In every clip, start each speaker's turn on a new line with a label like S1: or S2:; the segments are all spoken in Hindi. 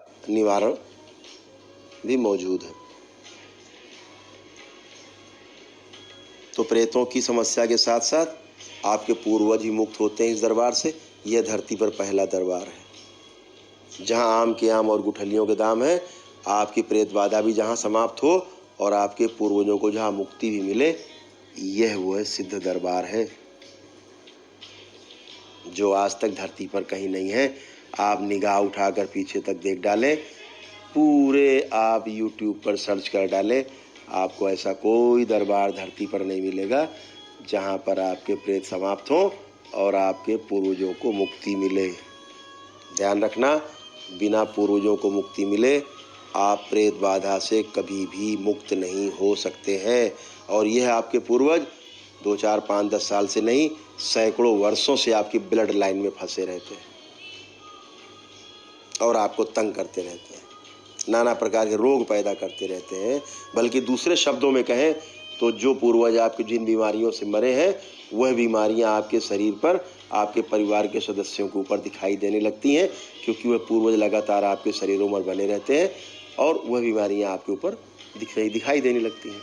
S1: निवारण भी मौजूद है। तो प्रेतों की समस्या के साथ साथ आपके पूर्वज ही मुक्त होते हैं इस दरबार से। यह धरती पर पहला दरबार है जहां आम के आम और गुठलियों के दाम है। आपकी प्रेत बाधा भी जहां समाप्त हो और आपके पूर्वजों को जहां मुक्ति भी मिले, यह वो सिद्ध दरबार है जो आज तक धरती पर कहीं नहीं है। आप निगाह उठाकर पीछे तक देख डालें, पूरे आप YouTube पर सर्च कर डालें, आपको ऐसा कोई दरबार धरती पर नहीं मिलेगा जहां पर आपके प्रेत समाप्त हो और आपके पूर्वजों को मुक्ति मिले। ध्यान रखना, बिना पूर्वजों को मुक्ति मिले आप प्रेत बाधा से कभी भी मुक्त नहीं हो सकते हैं। और यह आपके पूर्वज 2, 4, 5, 10 साल से नहीं, सैकड़ों वर्षों से आपकी ब्लड लाइन में फंसे रहते हैं और आपको तंग करते रहते हैं, नाना प्रकार के रोग पैदा करते रहते हैं। बल्कि दूसरे शब्दों में कहें तो जो पूर्वज आपके जिन बीमारियों से मरे हैं, वह बीमारियां आपके शरीर पर, आपके परिवार के सदस्यों के ऊपर दिखाई देने लगती हैं, क्योंकि वह पूर्वज लगातार आपके शरीरों में बने रहते हैं और वह बीमारियां आपके ऊपर दिखाई देने लगती हैं।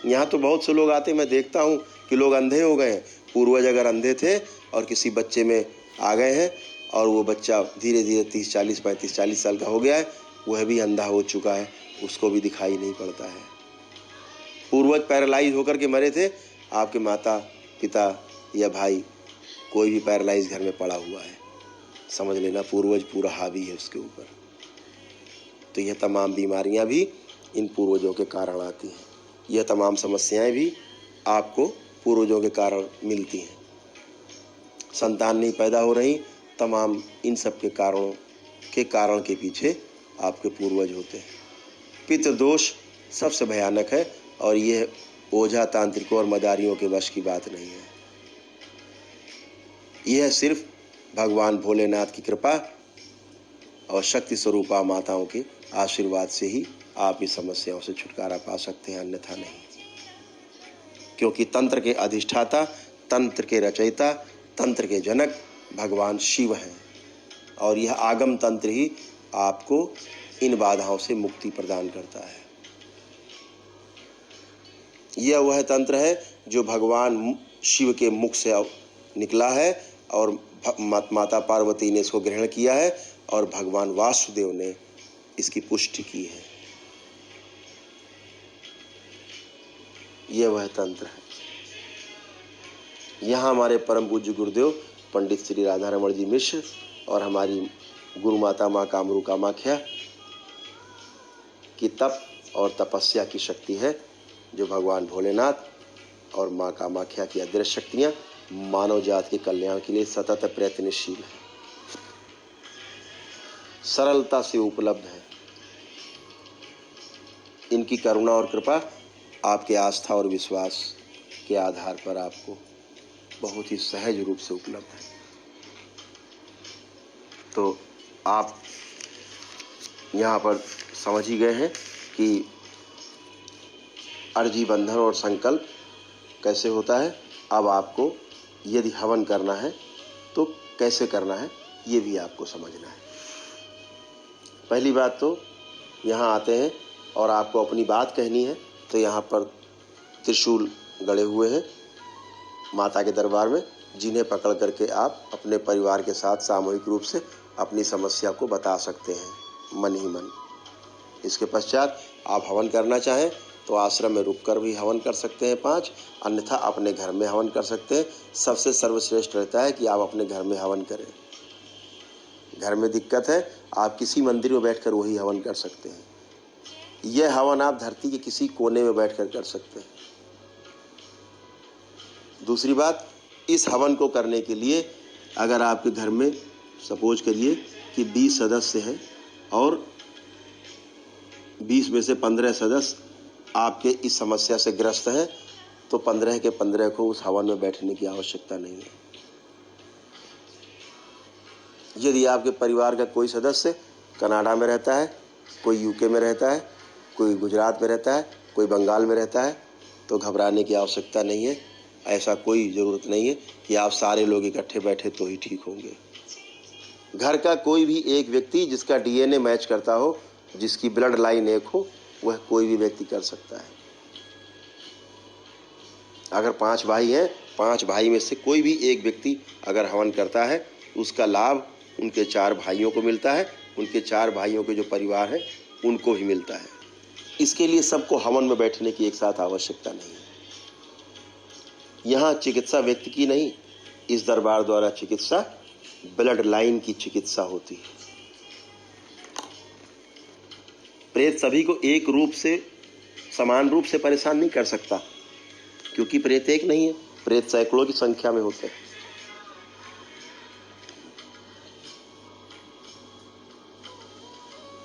S1: यहाँ तो बहुत से लोग आते हैं, मैं देखता हूँ कि लोग अंधे हो गए हैं। पूर्वज अगर अंधे थे और किसी बच्चे में आ गए हैं और वो बच्चा धीरे धीरे 30, 40, 35, 40 साल का हो गया है, वह भी अंधा हो चुका है, उसको भी दिखाई नहीं पड़ता है। पूर्वज पैरालाइज होकर के मरे थे, आपके माता पिता या भाई कोई भी पैरालाइज घर में पड़ा हुआ है, समझ लेना पूर्वज पूरा हावी है उसके ऊपर। तो यह तमाम बीमारियां भी इन पूर्वजों के कारण आती हैं, यह तमाम समस्याएं भी आपको पूर्वजों के कारण मिलती हैं। संतान नहीं पैदा हो रही, तमाम इन सब के कारण के पीछे आपके पूर्वज होते हैं। पितृदोष सबसे भयानक है और यह ओझा तांत्रिकों और मदारियों के वश की बात नहीं है। यह सिर्फ भगवान भोलेनाथ की कृपा और शक्ति स्वरूपा माताओं के आशीर्वाद से ही आप इस समस्याओं से छुटकारा पा सकते हैं, अन्यथा नहीं। क्योंकि तंत्र के अधिष्ठाता, तंत्र के रचयिता, तंत्र के जनक भगवान शिव हैं और यह आगम तंत्र ही आपको इन बाधाओं से मुक्ति प्रदान करता है। यह वह तंत्र है जो भगवान शिव के मुख से निकला है और माता पार्वती ने इसको ग्रहण किया है और भगवान वासुदेव ने इसकी पुष्टि की है। यह वह तंत्र है। यहाँ हमारे परम पूज्य गुरुदेव पंडित श्री राधा रमण जी मिश्र और हमारी गुरु माता माँ कामरू कामाख्या की तप और तपस्या की शक्ति है, जो भगवान भोलेनाथ और माँ कामाख्या की अदृश्य शक्तियाँ मानव जात के कल्याण के लिए सतत प्रयत्नशील है, सरलता से उपलब्ध है। इनकी करुणा और कृपा आपके आस्था और विश्वास के आधार पर आपको बहुत ही सहज रूप से उपलब्ध है। तो आप यहाँ पर समझ ही गए हैं कि अर्जी बंधन और संकल्प कैसे होता है। अब आपको यदि हवन करना है तो कैसे करना है, ये भी आपको समझना है। पहली बात तो यहाँ आते हैं और आपको अपनी बात कहनी है, तो यहाँ पर त्रिशूल गड़े हुए हैं माता के दरबार में, जिन्हें पकड़ करके आप अपने परिवार के साथ सामूहिक रूप से अपनी समस्या को बता सकते हैं मन ही मन। इसके पश्चात आप हवन करना चाहें तो आश्रम में रुककर भी हवन कर सकते हैं 5, अन्यथा अपने घर में हवन कर सकते हैं। सबसे सर्वश्रेष्ठ रहता है कि आप अपने घर में हवन करें। घर में दिक्कत है, आप किसी मंदिर में बैठकर वही हवन कर सकते हैं। यह हवन आप धरती के किसी कोने में बैठकर कर सकते हैं। दूसरी बात, इस हवन को करने के लिए अगर आपके घर में सपोज करिए कि 20 सदस्य हैं और 20 में से 15 सदस्य आपके इस समस्या से ग्रस्त हैं, तो 15 के 15 को उस हवन में बैठने की आवश्यकता नहीं है। यदि आपके परिवार का कोई सदस्य कनाडा में रहता है, कोई यूके में रहता है, कोई गुजरात में रहता है, कोई बंगाल में रहता है, तो घबराने की आवश्यकता नहीं है। ऐसा कोई ज़रूरत नहीं है कि आप सारे लोग इकट्ठे बैठे तो ही ठीक होंगे। घर का कोई भी एक व्यक्ति जिसका डीएनए मैच करता हो, जिसकी ब्लड लाइन एक हो, वह कोई भी व्यक्ति कर सकता है। अगर 5 भाई हैं, 5 भाई में से कोई भी एक व्यक्ति अगर हवन करता है, उसका लाभ उनके 4 भाइयों को मिलता है, उनके 4 भाइयों के जो परिवार है उनको भी मिलता है। इसके लिए सबको हवन में बैठने की एक साथ आवश्यकता नहीं है। यहाँ चिकित्सा व्यक्ति की नहीं, इस दरबार द्वारा चिकित्सा ब्लड लाइन की चिकित्सा होती है। प्रेत सभी को एक रूप से, समान रूप से परेशान नहीं कर सकता, क्योंकि प्रेत एक नहीं है, प्रेत सैकड़ों की संख्या में होते हैं।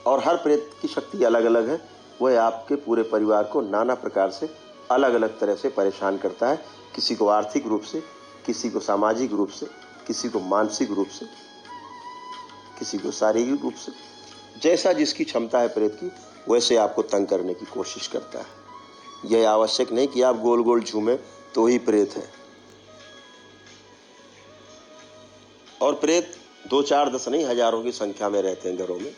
S1: और हर प्रेत की शक्ति अलग अलग है। वह आपके पूरे परिवार को नाना प्रकार से अलग अलग तरह से परेशान करता है। किसी को आर्थिक रूप से, किसी को सामाजिक रूप से, किसी को मानसिक रूप से, किसी को शारीरिक रूप से। जैसा जिसकी क्षमता है प्रेत की, वैसे आपको तंग करने की कोशिश करता है। यह आवश्यक नहीं कि आप गोल गोल झूमे तो ही प्रेत है। और प्रेत 2, 4, 10 नहीं, हजारों की संख्या में रहते हैं घरों में।